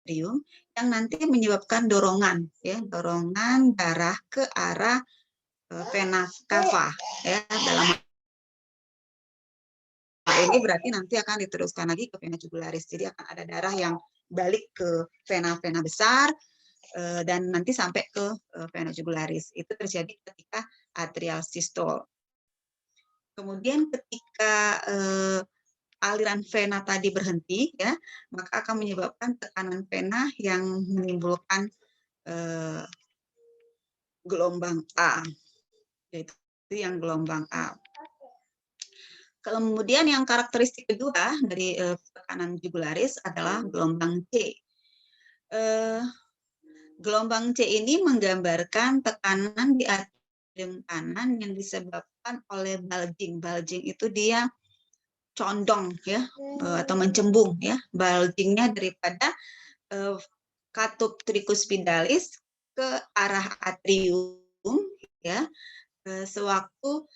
atrium yang nanti menyebabkan dorongan, ya, dorongan darah ke arah vena cava, ya. Dalam hal ini berarti nanti akan diteruskan lagi ke vena jugularis. Jadi akan ada darah yang balik ke vena-vena besar dan nanti sampai ke vena jugularis. Itu terjadi ketika atrial sistole. Kemudian ketika aliran vena tadi berhenti, ya, maka akan menyebabkan tekanan vena yang menimbulkan gelombang A, yaitu yang gelombang A. Kemudian yang karakteristik kedua dari tekanan jugularis adalah gelombang C. Gelombang C ini menggambarkan tekanan di atrium kanan yang disebabkan oleh bulging. Bulging itu dia condong, ya, atau mencembung, ya, bulgingnya daripada katup tricuspidalis ke arah atrium, ya, sewaktu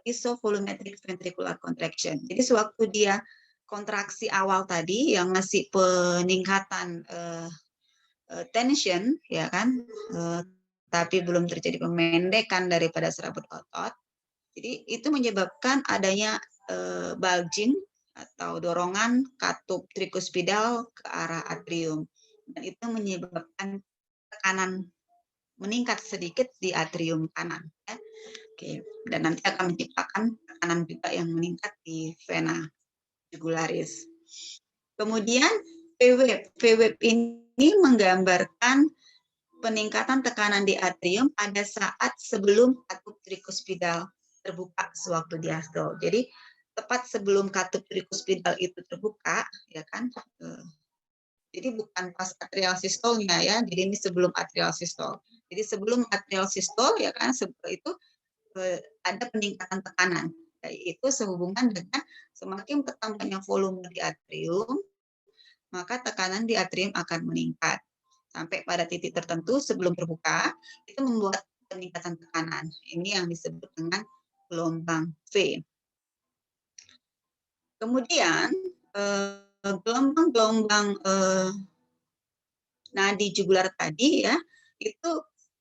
isovolumetric ventricular contraction. Jadi sewaktu dia kontraksi awal tadi yang ngasih peningkatan tension, ya kan, tapi belum terjadi pemendekan daripada serabut otot. Jadi itu menyebabkan adanya bulging atau dorongan katup tricuspidal ke arah atrium, dan itu menyebabkan tekanan meningkat sedikit di atrium kanan, ya. Oke, dan nanti akan menciptakan tekanan juga yang meningkat di vena jugularis. Kemudian V-wave ini menggambarkan peningkatan tekanan di atrium pada saat sebelum katup tricuspidal terbuka sewaktu diastole. Jadi tepat sebelum katup tricuspidal itu terbuka, ya kan? Jadi bukan pas atrial sistolnya, ya. Jadi ini sebelum atrial sistole. Jadi sebelum atrial sistole, ya kan, itu ada peningkatan tekanan. Itu sehubungan dengan semakin bertambahnya volume di atrium, maka tekanan di atrium akan meningkat. Sampai pada titik tertentu sebelum terbuka, itu membuat peningkatan tekanan. Ini yang disebut dengan gelombang V. Kemudian, gelombang-gelombang nadi jugular tadi, ya, itu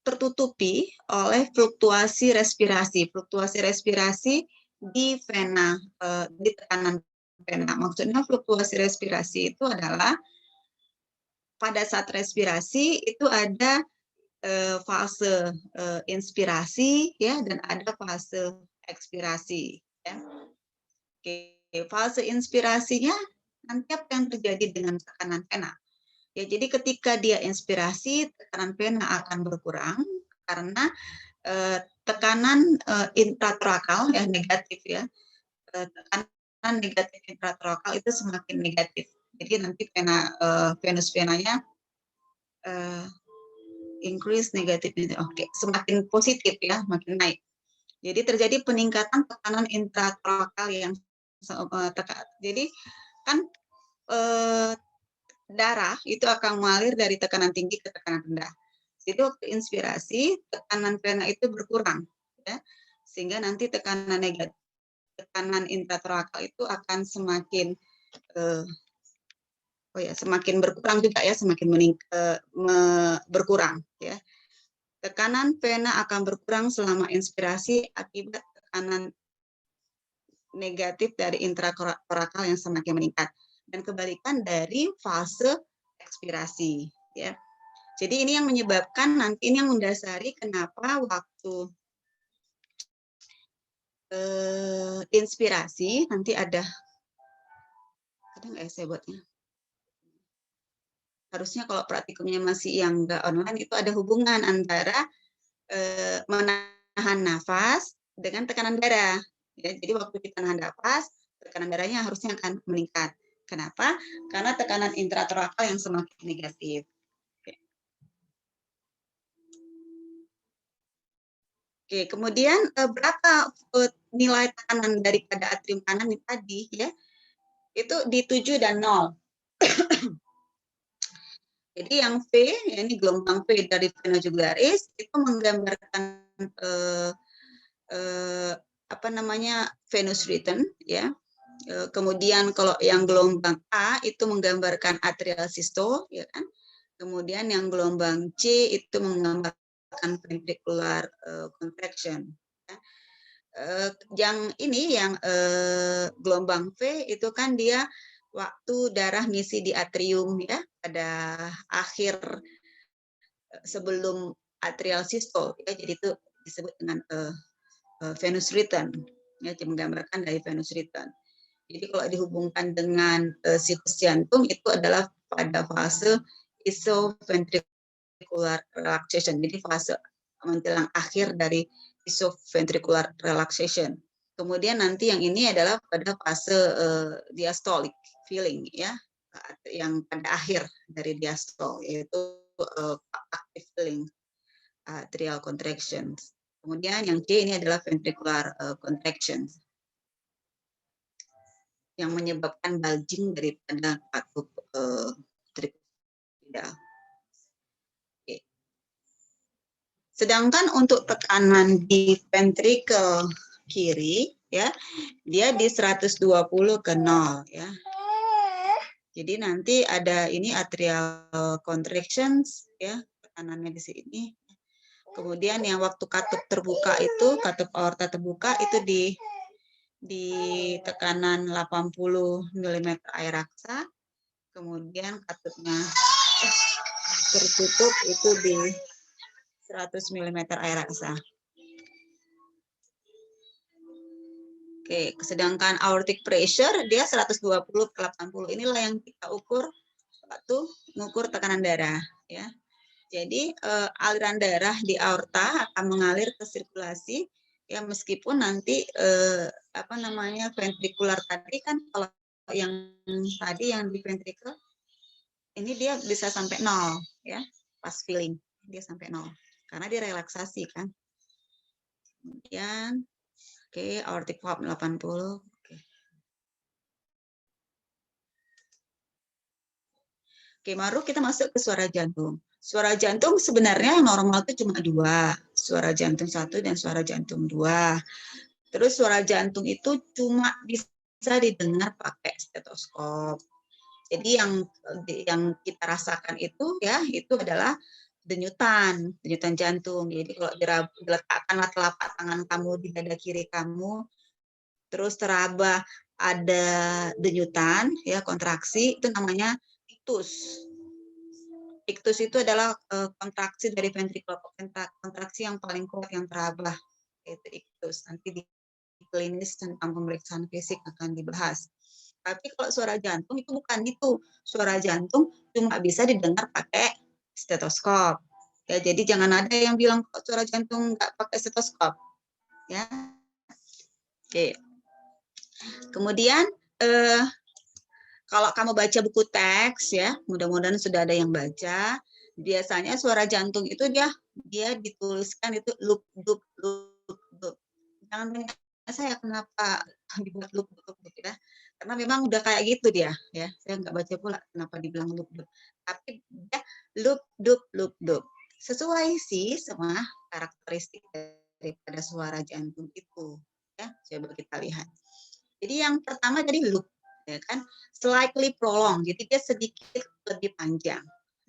tertutupi oleh fluktuasi respirasi. Fluktuasi respirasi di vena, di tekanan vena. Maksudnya fluktuasi respirasi itu adalah pada saat respirasi itu ada fase inspirasi, ya, dan ada fase ekspirasi, ya. Oke, fase inspirasinya nanti apa yang terjadi dengan tekanan vena? Ya, jadi ketika dia inspirasi, tekanan vena akan berkurang karena tekanan intratorakal, ya, negatif, ya. Tekanan negatif intratorakal itu semakin negatif. Jadi nanti venous venanya increase negatif, oke, semakin positif, ya, makin naik. Jadi terjadi peningkatan tekanan intratorakal yang jadi kan darah itu akan mengalir dari tekanan tinggi ke tekanan rendah. Jadi waktu inspirasi tekanan vena itu berkurang, ya, sehingga nanti tekanan negatif, tekanan intratorakal itu akan semakin semakin berkurang juga, ya, semakin berkurang, ya. Tekanan vena akan berkurang selama inspirasi akibat tekanan negatif dari intratorakal yang semakin meningkat, dan kebalikan dari fase ekspirasi, ya. Jadi ini yang menyebabkan, nanti ini yang mendasari kenapa waktu inspirasi nanti ada nggak ya saya buatnya? Harusnya kalau praktikumnya masih yang nggak online itu ada hubungan antara menahan nafas dengan tekanan darah. Ya, jadi waktu kita nahan nafas, tekanan darahnya harusnya akan meningkat. Kenapa? Karena tekanan intratorakal yang semakin negatif. Oke, kemudian berapa nilai tekanan daripada atrium kanan ini tadi, ya? Itu di 7 dan 0. Jadi yang V, ya, ini gelombang V dari vena jugularis, itu menggambarkan apa namanya, venous rhythm, ya. Kemudian kalau yang gelombang A itu menggambarkan atrial systole, ya kan. Kemudian yang gelombang C itu menggambarkan ventricular contraction. Ya. Yang ini yang gelombang V itu kan dia waktu darah ngisi di atrium ya pada akhir sebelum atrial systole ya, jadi itu disebut dengan venous return ya, menggambarkan dari venous return. Jadi kalau dihubungkan dengan siklus jantung itu adalah pada fase isoventricular relaxation, jadi fase menjelang akhir dari isoventricular relaxation. Kemudian nanti yang ini adalah pada fase diastolic feeling ya, yang pada akhir dari diastole yaitu active feeling atrial contractions. Kemudian yang C ini adalah ventricular contractions yang menyebabkan bulging daripada katup ventrikular. Sedangkan untuk tekanan di ventricle kiri ya, dia di 120 ke 0 ya. Jadi nanti ada ini atrial contractions ya, tekanannya di sini. Kemudian yang waktu katup terbuka itu, katup aorta terbuka itu di tekanan 80 mm air raksa. Kemudian katupnya tertutup itu di 100 mm air raksa. Oke, sedangkan aortic pressure dia 120 ke 80. Inilah yang kita ukur waktu mengukur tekanan darah ya. Jadi aliran darah di aorta akan mengalir ke sirkulasi ya, meskipun nanti ventrikular tadi kan, kalau yang tadi yang di ventricle ini dia bisa sampai 0 ya, pas feeling dia sampai 0 karena dia relaksasi kan. Kemudian aortic valve 80. Baru kita masuk ke suara jantung. Suara jantung sebenarnya yang normal itu cuma 2, suara jantung 1 dan suara jantung 2. Terus suara jantung itu cuma bisa didengar pakai stetoskop. Jadi yang kita rasakan itu ya, itu adalah denyutan jantung. Jadi kalau diletakkanlah telapak tangan kamu di dada kiri kamu, terus teraba ada denyutan ya, kontraksi, itu namanya ictus. Ictus itu adalah kontraksi dari ventrikel, kontraksi yang paling kuat yang teraba, yaitu ictus. Nanti di klinis tentang pemeriksaan fisik akan dibahas. Tapi kalau suara jantung itu bukan itu. Suara jantung cuma bisa didengar pakai stetoskop. Ya, jadi jangan ada yang bilang suara jantung nggak pakai stetoskop. Ya. Oke. Kemudian kalau kamu baca buku teks ya, mudah-mudahan sudah ada yang baca. Biasanya suara jantung itu dia dituliskan itu loop loop loop loop. Jangan tanya saya kenapa dibuat loop loop gitu ya. Karena memang udah kayak gitu dia ya. Saya nggak baca pula kenapa dibilang loop loop. Tapi dia loop loop loop loop. Sesuai sih sama karakteristik daripada suara jantung itu ya. Coba kita lihat. Jadi yang pertama tadi loop ya kan, slightly prolong, jadi dia sedikit lebih panjang.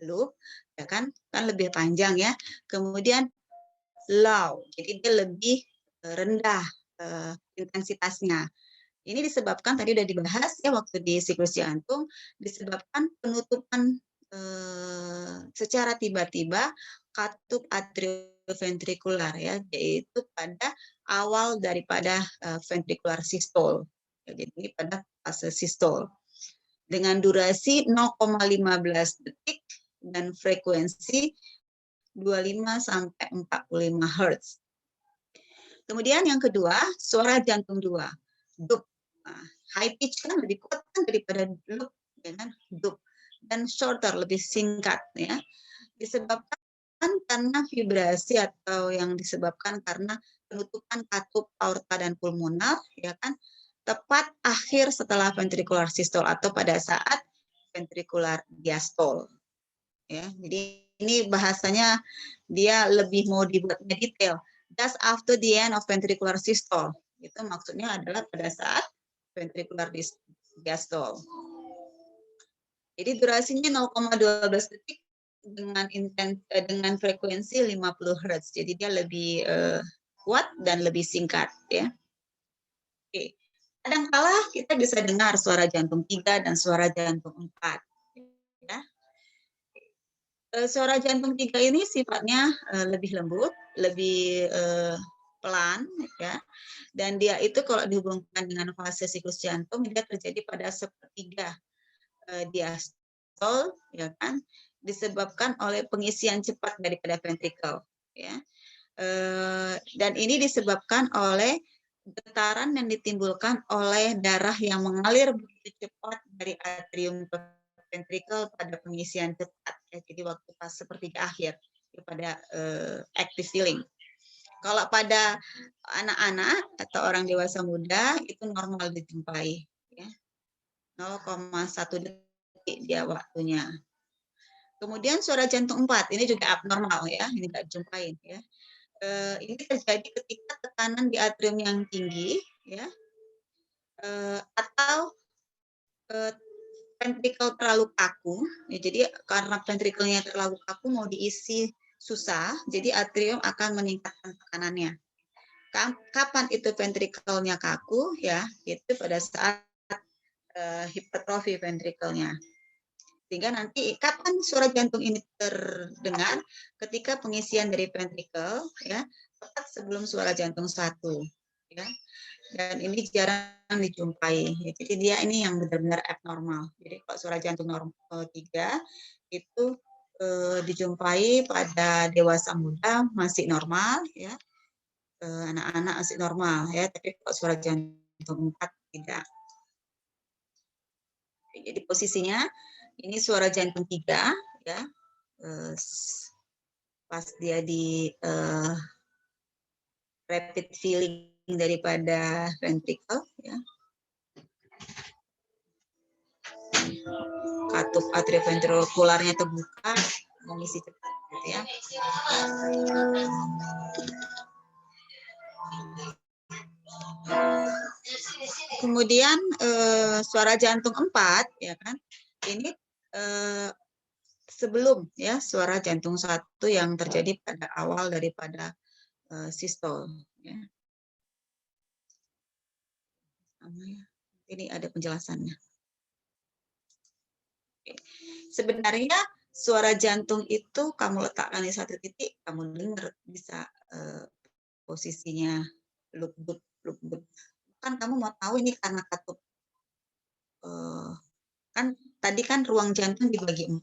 Loop ya kan lebih panjang ya. Kemudian low, jadi dia lebih rendah intensitasnya. Ini disebabkan tadi udah dibahas ya waktu di siklus jantung, disebabkan penutupan secara tiba-tiba katup atrioventrikular ya, yaitu pada awal daripada ventricular systole. Ya, jadi pada fase sistole dengan durasi 0,15 detik dan frekuensi 25 sampai 45 Hz. Kemudian yang kedua, suara jantung 2, dup. Nah, high pitch kan lebih kuat kan daripada loop, ya kan? Dup. Dan shorter, lebih singkat ya. Disebabkan karena vibrasi atau yang disebabkan karena penutupan katup aorta dan pulmonar, ya kan? Tepat akhir setelah ventricular systole atau pada saat ventricular diastole. Ya, jadi ini bahasanya dia lebih mau dibuatnya detail. Just after the end of ventricular systole. Itu maksudnya adalah pada saat ventricular diastole. Jadi durasinya 0,12 detik dengan frekuensi 50 Hz. Jadi dia lebih kuat dan lebih singkat ya. Oke. Kadangkala kita bisa dengar suara jantung 3 dan suara jantung 4 ya. Suara jantung 3 ini sifatnya lebih lembut, lebih pelan ya. Dan dia itu kalau dihubungkan dengan fase siklus jantung dia terjadi pada sepertiga diastol ya kan, disebabkan oleh pengisian cepat daripada ventrikel ya. Dan ini disebabkan oleh getaran yang ditimbulkan oleh darah yang mengalir begitu cepat dari atrium ke ventrikel pada pengisian cepat ya. Jadi waktu pas sepertiga akhir pada active filling. Kalau pada anak-anak atau orang dewasa muda itu normal dijumpai ya. 0,1 detik dia waktunya. Kemudian suara jantung 4 ini juga abnormal ya, ini nggak jumpain ya. Ini terjadi ketika tekanan di atrium yang tinggi ya, atau ventrikel terlalu kaku ya, jadi karena ventrikelnya terlalu kaku mau diisi susah, jadi atrium akan meningkatkan tekanannya. Kapan itu ventrikelnya kaku ya, itu pada saat hipertrofi ventrikelnya. Sehingga nanti kapan suara jantung ini terdengar ketika pengisian dari ventrikel ya tepat sebelum suara jantung 1 ya. Dan ini jarang dijumpai. Jadi dia ini yang benar-benar abnormal. Jadi kalau suara jantung normal 3 itu dijumpai pada dewasa muda masih normal ya. Anak-anak masih normal ya, tapi kalau suara jantung 4 tidak. Jadi posisinya ini suara jantung 3 ya. Pas dia di rapid filling daripada ventricle ya. Katup atrioventrikularnya terbuka, mengisi cepat gitu ya. Kemudian suara jantung 4 ya kan. Ini sebelum ya suara jantung 1 yang terjadi pada awal daripada sistol ya. Ini ada penjelasannya. Sebenarnya suara jantung itu kamu letakkan di satu titik, kamu dengar bisa posisinya luk-luk. Kan kamu mau tahu ini karena katup. Kan tadi kan ruang jantung dibagi 4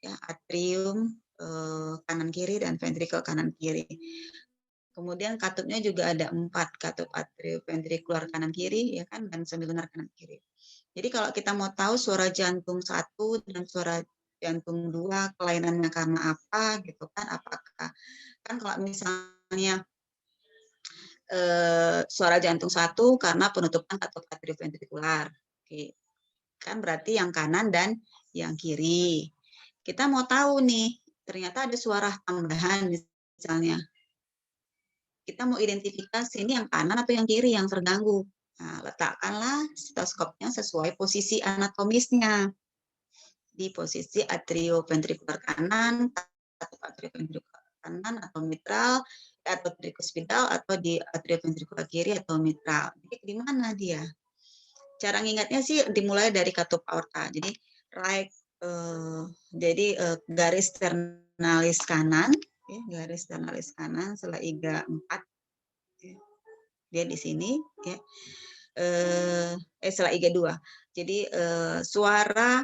ya, atrium kanan kiri dan ventrikel kanan kiri. Kemudian katupnya juga ada 4, katup atrioventrikular kanan kiri ya kan, dan semilunar kanan kiri. Jadi kalau kita mau tahu suara jantung 1 dan suara jantung 2 kelainannya karena apa gitu kan, apakah kan kalau misalnya suara jantung 1 karena penutupan katup atrioventrikular. Oke. Kan berarti yang kanan dan yang kiri. Kita mau tahu nih, ternyata ada suara tambahan misalnya. Kita mau identifikasi ini yang kanan atau yang kiri yang terganggu. Nah, letakkanlah stetoskopnya sesuai posisi anatomisnya. Di posisi atrioventrikular kanan, atau atrioventrikular kanan atau mitral, atau trikuspidal, atau di atrioventrikular kiri atau mitral. Jadi di mana dia? Cara ngingatnya sih dimulai dari katup aorta. Jadi right, garis ternalis kanan, ya, garis ternalis kanan setelah iga 4, ya. Dia di sini, ya. Setelah iga 2. Jadi suara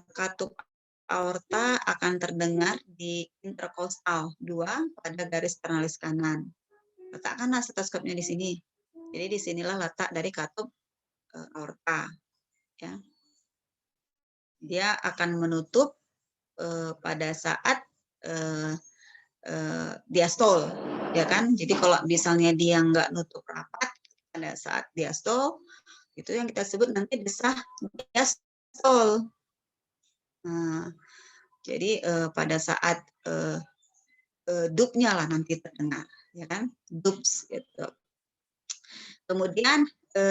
katup aorta akan terdengar di interkostal 2 pada garis ternalis kanan. Letakkanlah stetoskopnya di sini. Jadi disinilah letak dari katup aorta, ya. Dia akan menutup pada saat diastol, ya kan? Jadi kalau misalnya dia nggak nutup rapat pada saat diastol, itu yang kita sebut nanti desah diastol. Nah, jadi pada saat dupnya lah nanti terdengar, ya kan? Dups gitu. Kemudian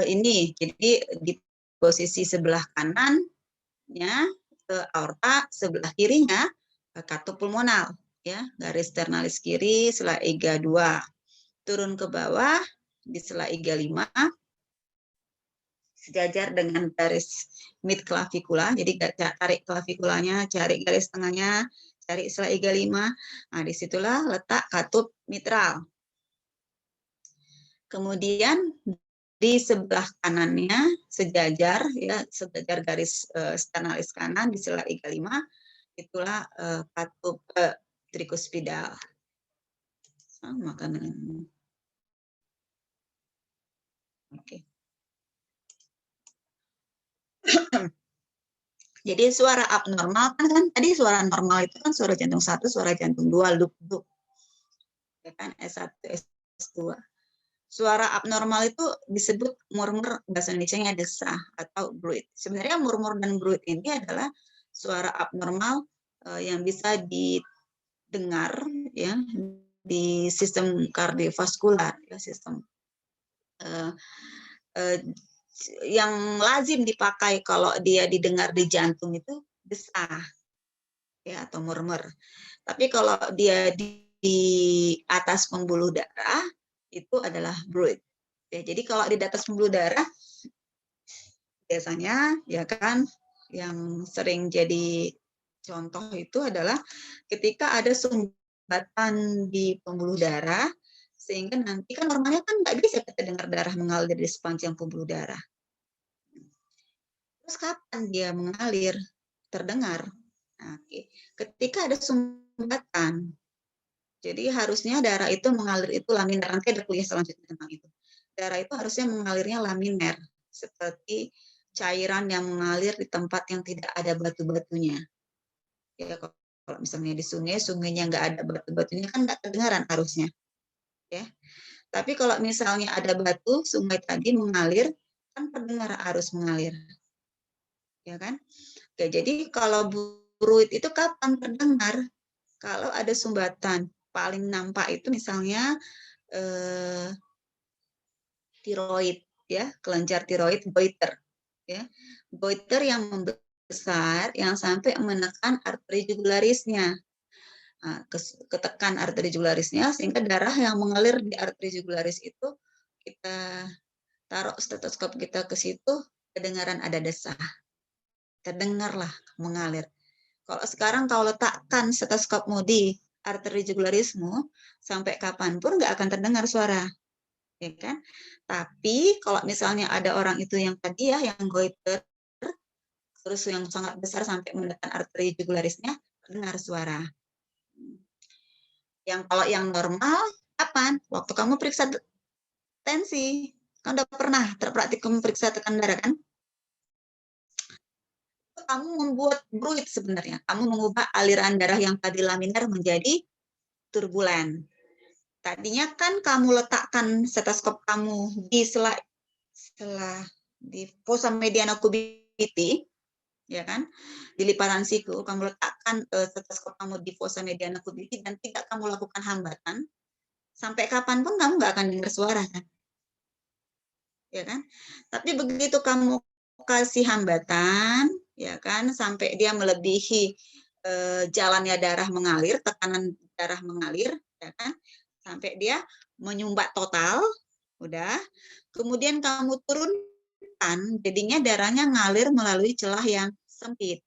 ini, jadi di posisi sebelah kanannya aorta, sebelah kirinya katup pulmonal, ya, garis sternalis kiri, sela iga 2. Turun ke bawah di sela iga 5, sejajar dengan garis mid clavikula. Jadi tarik claviculanya, cari garis tengahnya, cari sela iga 5. Nah, disitulah letak katup mitral. Kemudian di sebelah kanannya sejajar, ya, sejajar garis sternalis kanan di sela iga 5, itulah katup trikuspidal. Sama kan dengan oke. Jadi suara abnormal kan tadi suara normal itu kan suara jantung 1, suara jantung 2, loop. Ya kan, S1, S2. Suara abnormal itu disebut murmur, bahasa Indonesianya desah atau bruit. Sebenarnya murmur dan bruit ini adalah suara abnormal yang bisa didengar, ya, di sistem kardiovaskular, ya, sistem yang lazim dipakai kalau dia didengar di jantung itu desah, ya, atau murmur. Tapi kalau dia di atas pembuluh darah itu adalah bruit. Ya, jadi kalau di atas pembuluh darah biasanya, ya kan, yang sering jadi contoh itu adalah ketika ada sumbatan di pembuluh darah, sehingga nanti kan normalnya kan nggak bisa kita dengar darah mengalir di sepanjang pembuluh darah. Terus kapan dia mengalir? Terdengar. Nah, ketika ada sumbatan, jadi harusnya darah itu mengalir itu laminer. Nanti ada kuliah selanjutnya tentang itu. Darah itu harusnya mengalirnya laminer, seperti cairan yang mengalir di tempat yang tidak ada batu-batunya. Ya, kalau misalnya di sungai, sungainya nggak ada batu-batunya kan nggak kedengaran harusnya. Ya. Tapi kalau misalnya ada batu, sungai tadi mengalir, kan terdengar arus mengalir. Ya kan? Oke, jadi kalau bruit itu kapan terdengar? Kalau ada sumbatan. Paling nampak itu misalnya tiroid, ya, kelenjar tiroid, goiter, ya, goiter yang membesar yang sampai menekan arteri jugularisnya. Nah, ketekan arteri jugularisnya sehingga darah yang mengalir di arteri jugularis itu kita taruh stetoskop kita ke situ, kedengaran ada desah, terdengarlah mengalir. Kalau sekarang kau letakkan stetoskopmu di arteri jugularismu, sampai kapanpun nggak akan terdengar suara, ya kan? Tapi kalau misalnya ada orang itu yang tadi ya, yang goiter, terus yang sangat besar sampai menekan arteri jugularisnya, terdengar suara. Yang kalau yang normal, kapan? Waktu kamu periksa tensi. Kamu udah pernah terpraktikum periksa tekanan darah kan? Kamu membuat bruit sebenarnya. Kamu mengubah aliran darah yang tadi laminer menjadi turbulen. Tadinya kan kamu letakkan stetoskop kamu di di fossa mediana cubitti, ya kan? Di lipatan siku, kamu letakkan stetoskop kamu di fossa mediana cubitti dan tidak kamu lakukan hambatan, sampai kapanpun kamu nggak akan dengar suara kan? Ya kan? Tapi begitu kamu kasih hambatan, ya kan, sampai dia melebihi jalannya darah mengalir, tekanan darah mengalir, ya kan, sampai dia menyumbat total, udah. Kemudian kamu turunkan, jadinya darahnya ngalir melalui celah yang sempit.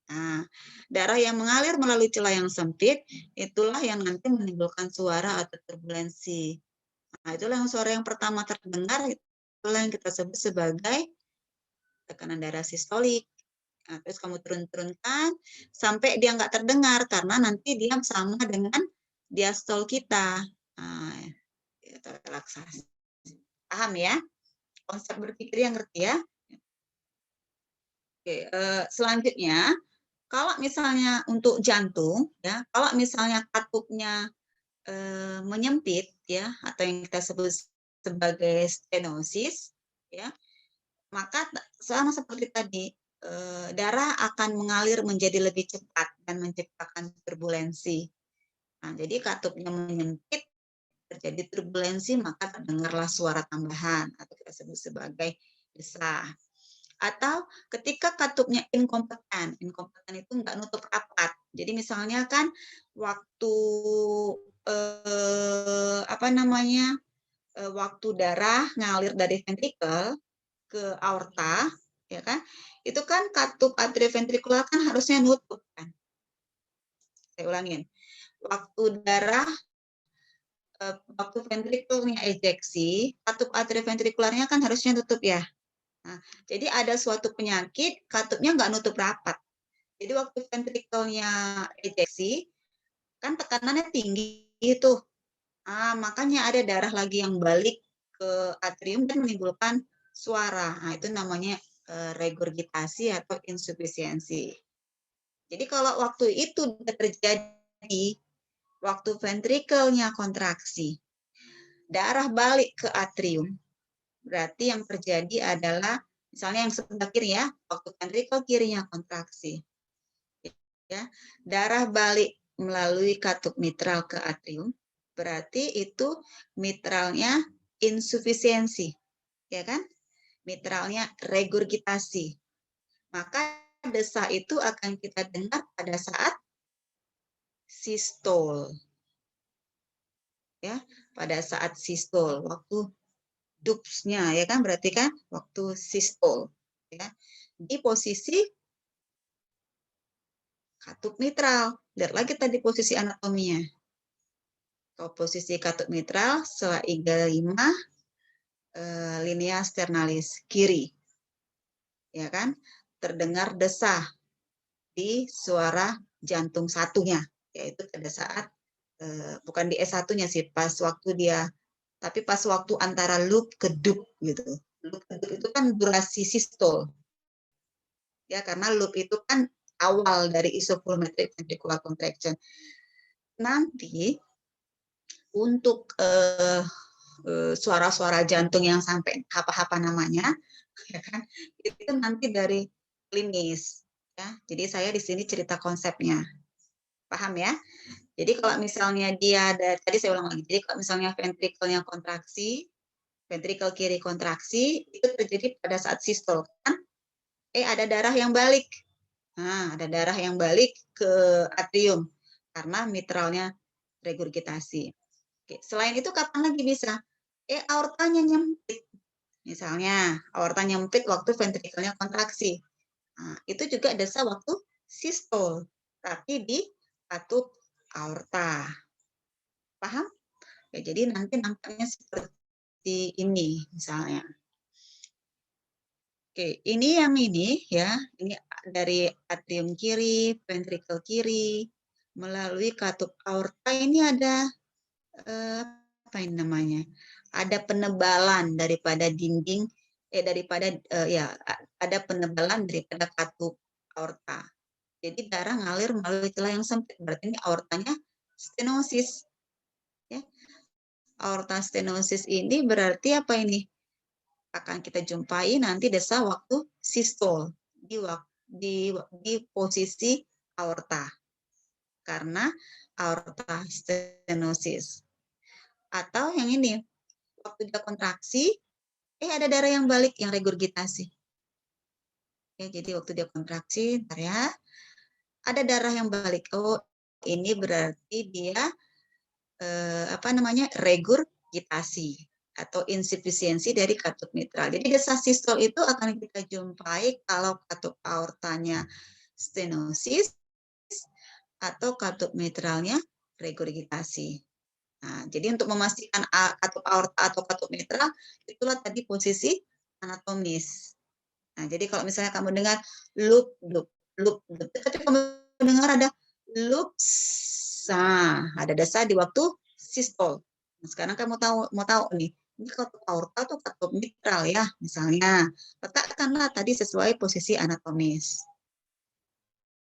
Nah, darah yang mengalir melalui celah yang sempit, itulah yang nanti menimbulkan suara atau turbulensi. Nah, itulah yang suara yang pertama terdengar, itulah yang kita sebut sebagai tekanan darah sistolik. Nah, terus kamu turun-turunkan sampai dia nggak terdengar karena nanti dia sama dengan diastol kita. Nah, itu relaksasi. Paham ya? Konsep berpikir yang ngerti ya? Oke, selanjutnya kalau misalnya untuk jantung, ya, kalau misalnya katupnya menyempit, ya, atau yang kita sebut sebagai stenosis, ya, maka sama seperti tadi, darah akan mengalir menjadi lebih cepat dan menciptakan turbulensi. Nah, jadi katupnya menyempit, terjadi turbulensi, maka terdengarlah suara tambahan atau kita sebut sebagai desah. Atau ketika katupnya inkompeten itu nggak nutup rapat. Jadi misalnya kan waktu waktu darah ngalir dari ventrikel ke aorta, ya kan? Itu kan katup atrioventrikular kan harusnya nutup kan. Saya ulangin. Waktu ventrikelnya ejeksi, katup atrioventrikularnya kan harusnya nutup ya. Nah, jadi ada suatu penyakit katupnya nggak nutup rapat. Jadi waktu ventrikelnya ejeksi, kan tekanannya tinggi itu. Makanya ada darah lagi yang balik ke atrium dan menimbulkan suara. Nah, itu namanya regurgitasi atau insufisiensi. Jadi kalau waktu itu terjadi, waktu ventrikelnya kontraksi, darah balik ke atrium, berarti yang terjadi adalah, misalnya yang sebelah kiri ya, waktu ventrikel kirinya kontraksi, ya, darah balik melalui katup mitral ke atrium, berarti itu mitralnya insufisiensi, ya kan? Mitralnya regurgitasi. Maka desah itu akan kita dengar pada saat sistol. Ya, pada saat sistol, waktu dupsnya, ya kan? Berarti kan waktu sistol, ya. Di posisi katup mitral. Lihat lagi tadi posisi anatominya. Posisi katup mitral setelah iga 5 linea sternalis kiri, ya kan? Terdengar desah di suara jantung satunya, yaitu pada saat bukan di S1-nya sih, pas waktu dia, tapi pas waktu antara loop ke dup gitu. Loop ke dup itu kan durasi sistol, ya, karena loop itu kan awal dari isovolumetric ventricular contraction. Nanti untuk suara-suara jantung yang sampai apa-apa namanya, ya kan, itu nanti dari klinis, ya. Jadi saya di sini cerita konsepnya, paham ya? Jadi kalau misalnya dia ada, tadi saya ulang lagi, jadi kalau misalnya ventrikelnya kontraksi, ventrikel kiri kontraksi, itu terjadi pada saat sistol, kan? Ada darah yang balik. Nah, ada darah yang balik ke atrium karena mitralnya regurgitasi. Oke, selain itu kapan lagi bisa? Aortanya nyempit. Misalnya, aorta nyempit waktu ventrikelnya kontraksi. Nah, itu juga desah waktu sistol, tapi di katup aorta. Paham? Ya, jadi nanti nampaknya seperti ini misalnya. Oke, ini yang ini ya, ini dari atrium kiri, ventrikel kiri, melalui katup aorta ini ada apa ini namanya? Ada penebalan daripada dinding, ada penebalan daripada katup aorta. Jadi darah ngalir melalui celah yang sempit, berarti ini aortanya stenosis. Ya. Aorta stenosis ini berarti apa ini? Akan kita jumpai nanti desah waktu sistol di posisi aorta karena aorta stenosis. Atau yang ini, waktu dia kontraksi, ada darah yang balik yang regurgitasi. Ya, jadi waktu dia kontraksi, bentar ya, ada darah yang balik. Oh, ini berarti dia regurgitasi atau insufisiensi dari katup mitral. Jadi desah sistol itu akan kita jumpai kalau katup aortanya stenosis atau katup mitralnya regurgitasi. Nah, jadi untuk memastikan katup aorta atau katup mitral, itulah tadi posisi anatomis. Nah, jadi kalau misalnya kamu dengar loop, loop, loop, loop, tapi kamu dengar ada loops, ada desah di waktu sistol. Nah, sekarang kamu mau tahu nih, ini katup aorta atau katup mitral ya, misalnya. Letakkanlah tadi sesuai posisi anatomis.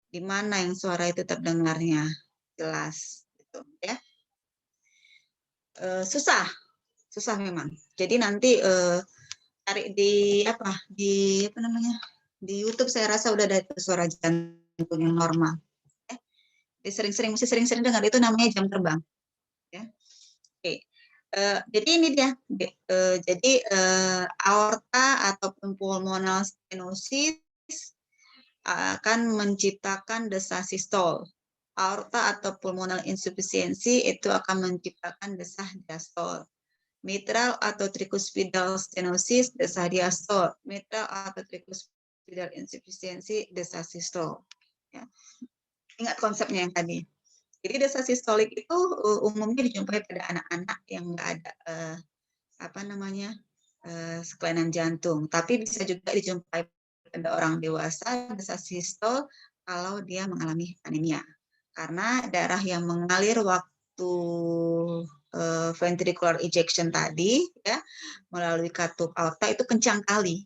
Di mana yang suara itu terdengarnya jelas, gitu ya. Susah memang. Jadi nanti cari di di YouTube saya rasa udah ada suara jantung yang normal. Mesti sering-sering dengar, itu namanya jam terbang. Ya. Oke. Jadi ini dia. Jadi aorta ataupun pulmonal stenosis akan menciptakan desah sistol. Aorta atau pulmonal insufficiency itu akan menciptakan desah diastol. Mitral atau tricuspidal stenosis, desah diastol. Mitral atau tricuspidal insufficiency, desah sistol. Ya. Ingat konsepnya yang tadi. Jadi desah sistolik itu umumnya dijumpai pada anak-anak yang nggak ada kelainan jantung. Tapi bisa juga dijumpai pada orang dewasa desah sistol kalau dia mengalami anemia. Karena darah yang mengalir waktu ventricular ejection tadi ya melalui katup aorta itu kencang kali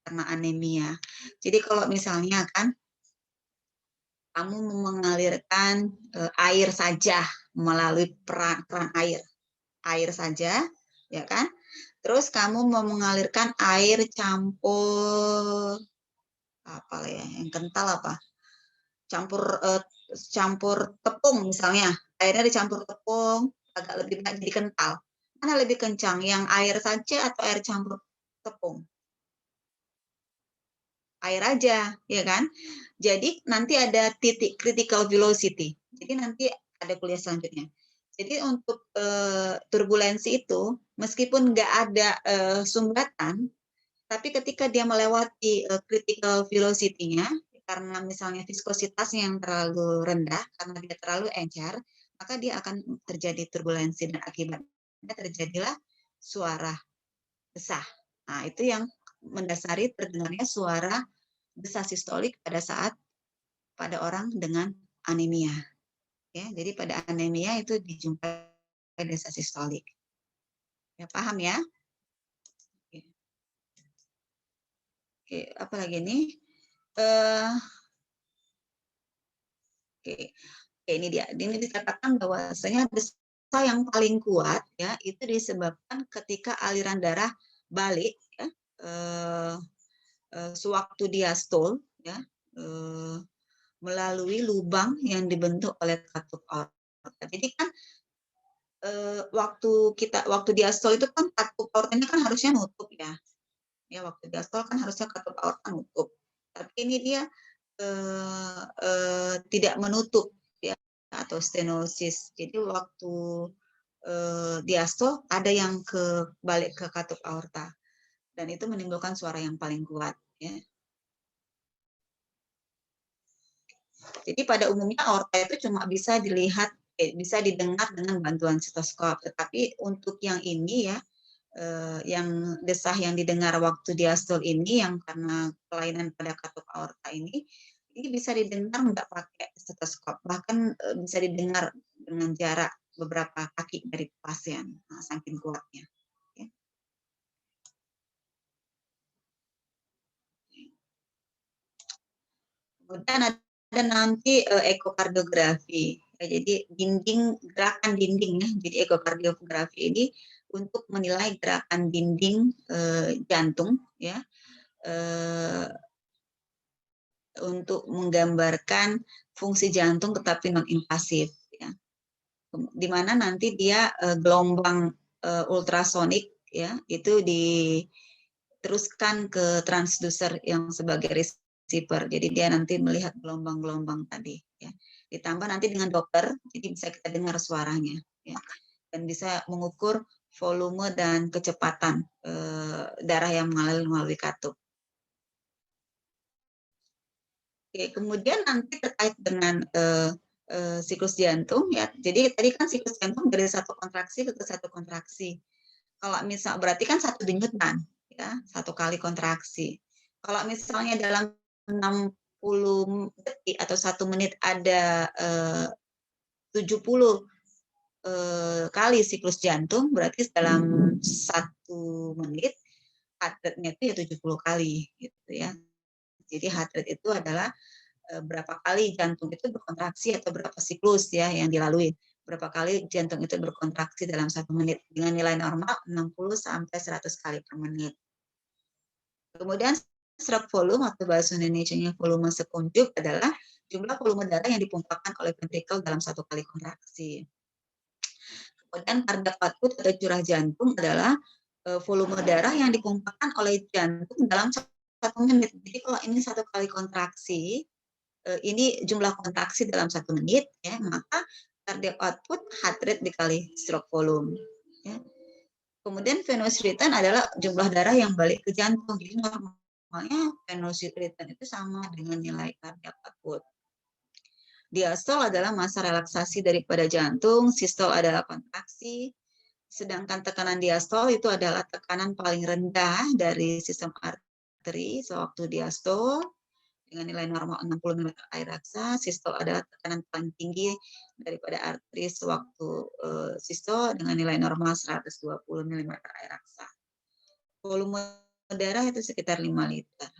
karena anemia. Jadi kalau misalnya kan kamu mengalirkan air saja melalui peran air saja, ya kan? Terus kamu mau mengalirkan air campur apa ya, yang kental apa? Campur tepung misalnya, airnya dicampur tepung agak lebih banyak jadi kental. Mana lebih kencang, yang air saja atau air campur tepung? Air aja, ya kan? Jadi nanti ada titik critical velocity. Jadi nanti ada kuliah selanjutnya. Jadi untuk turbulensi itu, meskipun nggak ada sumbatan, tapi ketika dia melewati critical velocity-nya, karena misalnya viskositasnya yang terlalu rendah, karena dia terlalu encer, maka dia akan terjadi turbulensi dan akibatnya terjadilah suara desah. Nah, itu yang mendasari terdengarnya suara desah sistolik pada orang dengan anemia. Ya, jadi pada anemia itu dijumpai desah sistolik. Ya, paham ya? Oke, apa lagi nih? Oke, ini dia. Ini dikatakan bahwasanya desah yang paling kuat ya itu disebabkan ketika aliran darah balik ya, sewaktu diastol ya, melalui lubang yang dibentuk oleh katup aorta. Jadi kan waktu diastol itu kan katup aortanya kan harusnya nutup ya. Ya waktu diastol kan harusnya katup aorta nutup. Tapi ini dia tidak menutup ya, atau stenosis. Jadi waktu diastol ada yang balik ke katup aorta dan itu menimbulkan suara yang paling kuat ya. Jadi pada umumnya aorta itu cuma bisa bisa didengar dengan bantuan stetoskop, tetapi untuk yang ini ya yang desah yang didengar waktu diastol ini yang karena kelainan pada katup aorta ini bisa didengar nggak pakai stetoskop, bahkan bisa didengar dengan jarak beberapa kaki dari pasien, saking kuatnya. Kemudian ada nanti ekokardiografi. Ya, jadi gerakan dinding ya. Jadi ekokardiografi ini untuk menilai gerakan dinding jantung ya. Untuk menggambarkan fungsi jantung tetapi non invasif ya. Di mana nanti dia gelombang ultrasonik ya itu diteruskan ke transducer yang sebagai receiver. Jadi dia nanti melihat gelombang-gelombang tadi ya. Ditambah nanti dengan Doppler jadi bisa kita dengar suaranya ya. Dan bisa mengukur volume dan kecepatan darah yang mengalir melalui katup. Oke, kemudian nanti terkait dengan siklus jantung ya. Jadi tadi kan siklus jantung dari satu kontraksi ke satu kontraksi. Kalau misal berarti kan satu denyutan ya, satu kali kontraksi. Kalau misalnya dalam 60 detik atau 1 menit ada 70 kali siklus jantung, berarti dalam 1 menit heart rate-nya itu ya 70 kali gitu ya. Jadi heart rate itu adalah berapa kali jantung itu berkontraksi atau berapa siklus ya yang dilalui. Berapa kali jantung itu berkontraksi dalam 1 menit dengan nilai normal 60 sampai 100 kali per menit. Kemudian stroke volume atau bahasa Indonesianya volume sekuncup adalah jumlah volume darah yang dipompakan oleh ventrikel dalam 1 kali kontraksi. Kemudian cardiac output atau curah jantung adalah volume darah yang dipompakan oleh jantung dalam 1 menit. Jadi kalau ini 1 kali kontraksi, ini jumlah kontraksi dalam 1 menit, ya, maka cardiac output heart rate dikali stroke volume. Ya. Kemudian venous return adalah jumlah darah yang balik ke jantung. Jadi normalnya venous return itu sama dengan nilai cardiac output. Diastole adalah masa relaksasi daripada jantung, sistole adalah kontraksi, sedangkan tekanan diastole itu adalah tekanan paling rendah dari sistem arteri sewaktu diastole dengan nilai normal 60 mm air raksa, sistole adalah tekanan paling tinggi daripada arteri sewaktu sistole dengan nilai normal 120 mm air raksa. Volume darah itu sekitar 5 liter.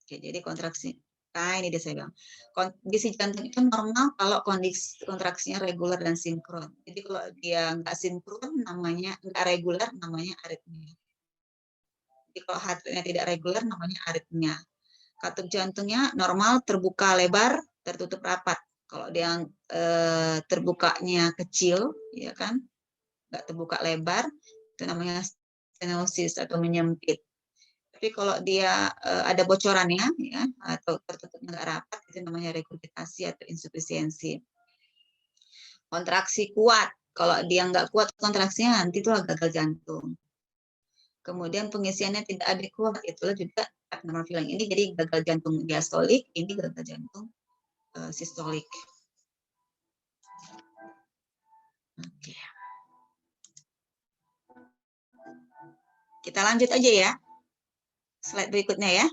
Oke, jadi kontraksi. Nah, ini dia saya bilang. Kondisi jantung itu normal kalau kondisi kontraksinya reguler dan sinkron. Jadi kalau dia nggak sinkron, namanya nggak reguler, namanya aritmia. Jadi kalau heart rate-nya tidak reguler, namanya aritmia. Katup jantungnya normal, terbuka lebar, tertutup rapat. Kalau dia terbukanya kecil, ya kan, nggak terbuka lebar, itu namanya stenosis atau menyempit. Tapi kalau dia ada bocorannya, ya, atau tertutupnya nggak rapat, itu namanya regurgitasi atau insufisiensi. Kontraksi kuat, kalau dia nggak kuat kontraksinya, nanti itu gagal jantung. Kemudian pengisiannya tidak adekuat, itulah juga abnormal filling. Ini jadi gagal jantung diastolik, ini gagal jantung sistolik. Oke. Kita lanjut aja ya. Slide berikutnya ya.